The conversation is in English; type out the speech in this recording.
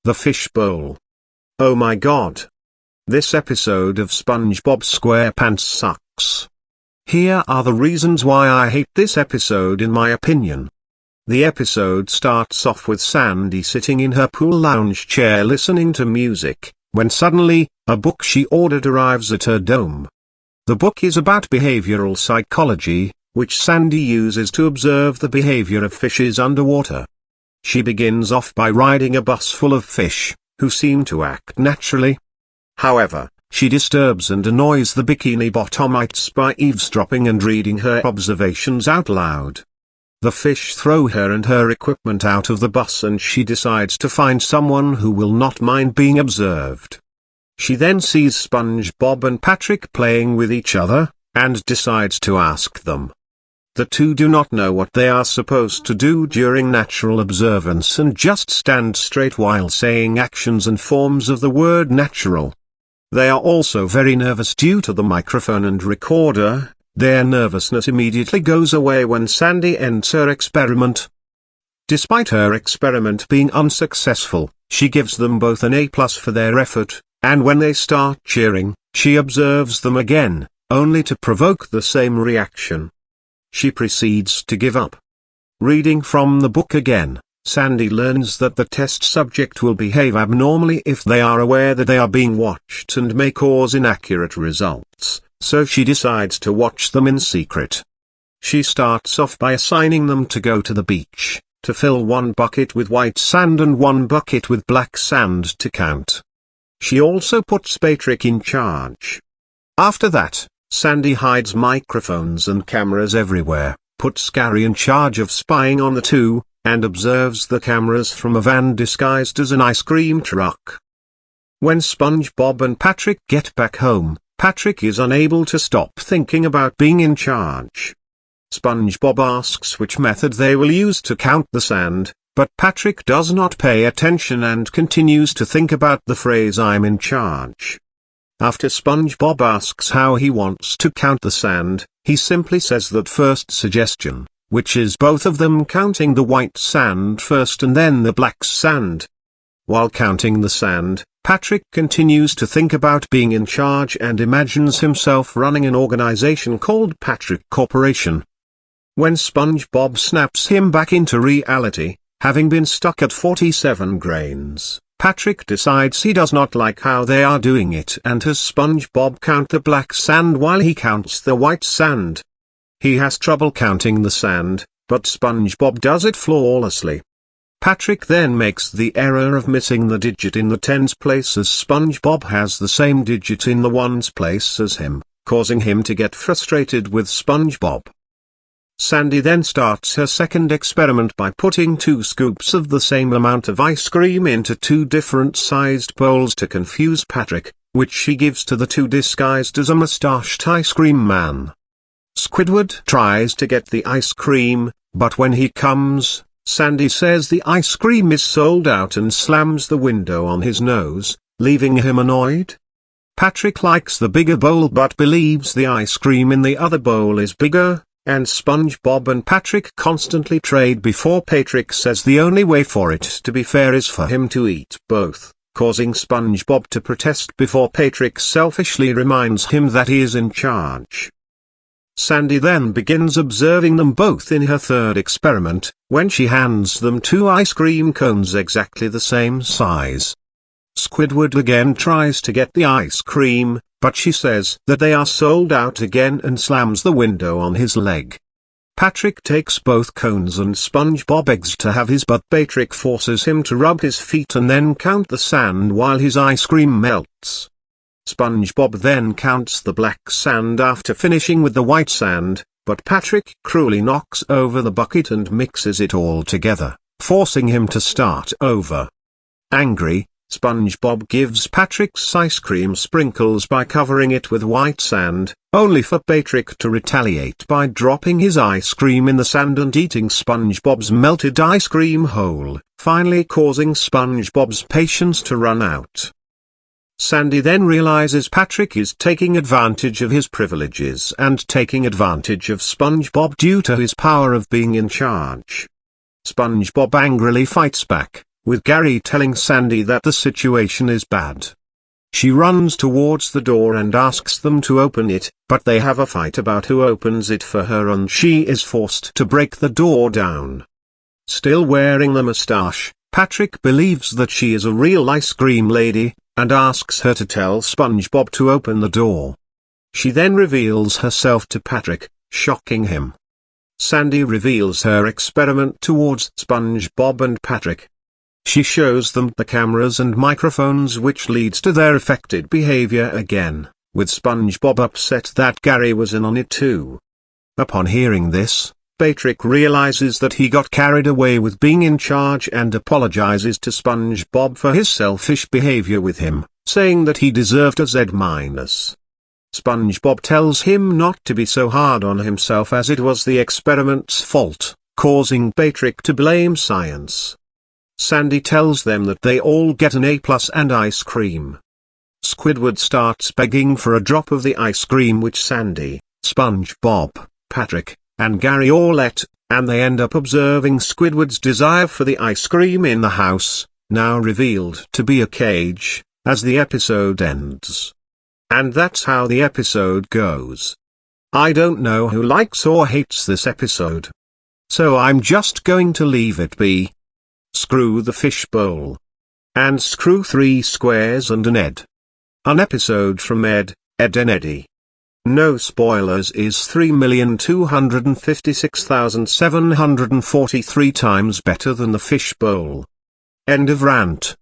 The Fish Bowl. Oh my god. This episode of SpongeBob SquarePants sucks. Here are the reasons why I hate this episode in my opinion. The episode starts off with Sandy sitting in her pool lounge chair listening to music, when suddenly, a book she ordered arrives at her dome. The book is about behavioral psychology, which Sandy uses to observe the behavior of fishes underwater. She begins off by riding a bus full of fish, who seem to act naturally. However, she disturbs and annoys the Bikini Bottomites by eavesdropping and reading her observations out loud. The fish throw her and her equipment out of the bus and she decides to find someone who will not mind being observed. She then sees SpongeBob and Patrick playing with each other, and decides to ask them. The two do not know what they are supposed to do during natural observance and just stand straight while saying actions and forms of the word natural. They are also very nervous due to the microphone and recorder. Their nervousness immediately goes away when Sandy ends her experiment. Despite her experiment being unsuccessful, she gives them both an A+ for their effort, and when they start cheering, she observes them again, only to provoke the same reaction. She proceeds to give up. Reading from the book again, Sandy learns that the test subject will behave abnormally if they are aware that they are being watched and may cause inaccurate results, so she decides to watch them in secret. She starts off by assigning them to go to the beach, to fill one bucket with white sand and one bucket with black sand to count. She also puts Patrick in charge. After that, Sandy hides microphones and cameras everywhere, puts Gary in charge of spying on the two, and observes the cameras from a van disguised as an ice cream truck. When SpongeBob and Patrick get back home, Patrick is unable to stop thinking about being in charge. SpongeBob asks which method they will use to count the sand, but Patrick does not pay attention and continues to think about the phrase "I'm in charge." After SpongeBob asks how he wants to count the sand, he simply says that first suggestion, which is both of them counting the white sand first and then the black sand. While counting the sand, Patrick continues to think about being in charge and imagines himself running an organization called Patrick Corporation. When SpongeBob snaps him back into reality, having been stuck at 47 grains, Patrick decides he does not like how they are doing it and has SpongeBob count the black sand while he counts the white sand. He has trouble counting the sand, but SpongeBob does it flawlessly. Patrick then makes the error of missing the digit in the tens place as SpongeBob has the same digit in the ones place as him, causing him to get frustrated with SpongeBob. Sandy then starts her second experiment by putting 2 scoops of the same amount of ice cream into 2 different sized bowls to confuse Patrick, which she gives to the two disguised as a mustached ice cream man. Squidward tries to get the ice cream, but when he comes, Sandy says the ice cream is sold out and slams the window on his nose, leaving him annoyed. Patrick likes the bigger bowl but believes the ice cream in the other bowl is bigger, and SpongeBob and Patrick constantly trade before Patrick says the only way for it to be fair is for him to eat both, causing SpongeBob to protest before Patrick selfishly reminds him that he is in charge. Sandy then begins observing them both in her third experiment, when she hands them 2 ice cream cones exactly the same size. Squidward again tries to get the ice cream, but she says that they are sold out again and slams the window on his leg. Patrick takes both cones and SpongeBob begs to have his, but Patrick forces him to rub his feet and then count the sand while his ice cream melts. SpongeBob then counts the black sand after finishing with the white sand, but Patrick cruelly knocks over the bucket and mixes it all together, forcing him to start over. Angry, SpongeBob gives Patrick's ice cream sprinkles by covering it with white sand, only for Patrick to retaliate by dropping his ice cream in the sand and eating SpongeBob's melted ice cream whole, finally causing SpongeBob's patience to run out. Sandy then realizes Patrick is taking advantage of his privileges and taking advantage of SpongeBob due to his power of being in charge. SpongeBob angrily fights back, with Gary telling Sandy that the situation is bad. She runs towards the door and asks them to open it, but they have a fight about who opens it for her and she is forced to break the door down. Still wearing the mustache, Patrick believes that she is a real ice cream lady, and asks her to tell SpongeBob to open the door. She then reveals herself to Patrick, shocking him. Sandy reveals her experiment towards SpongeBob and Patrick. She shows them the cameras and microphones, which leads to their affected behavior again, with SpongeBob upset that Gary was in on it too. Upon hearing this, Patrick realizes that he got carried away with being in charge and apologizes to SpongeBob for his selfish behavior with him, saying that he deserved a Z-. SpongeBob tells him not to be so hard on himself as it was the experiment's fault, causing Patrick to blame science. Sandy tells them that they all get an A+ and ice cream. Squidward starts begging for a drop of the ice cream, which Sandy, SpongeBob, Patrick, and Gary all eat, and they end up observing Squidward's desire for the ice cream in the house, now revealed to be a cage, as the episode ends. And that's how the episode goes. I don't know who likes or hates this episode. So I'm just going to leave it be. Screw the fishbowl. And screw 3 squares and an Ed. An episode from Ed, Edd n Eddy. No spoilers is 3,256,743 times better than the fishbowl. End of rant.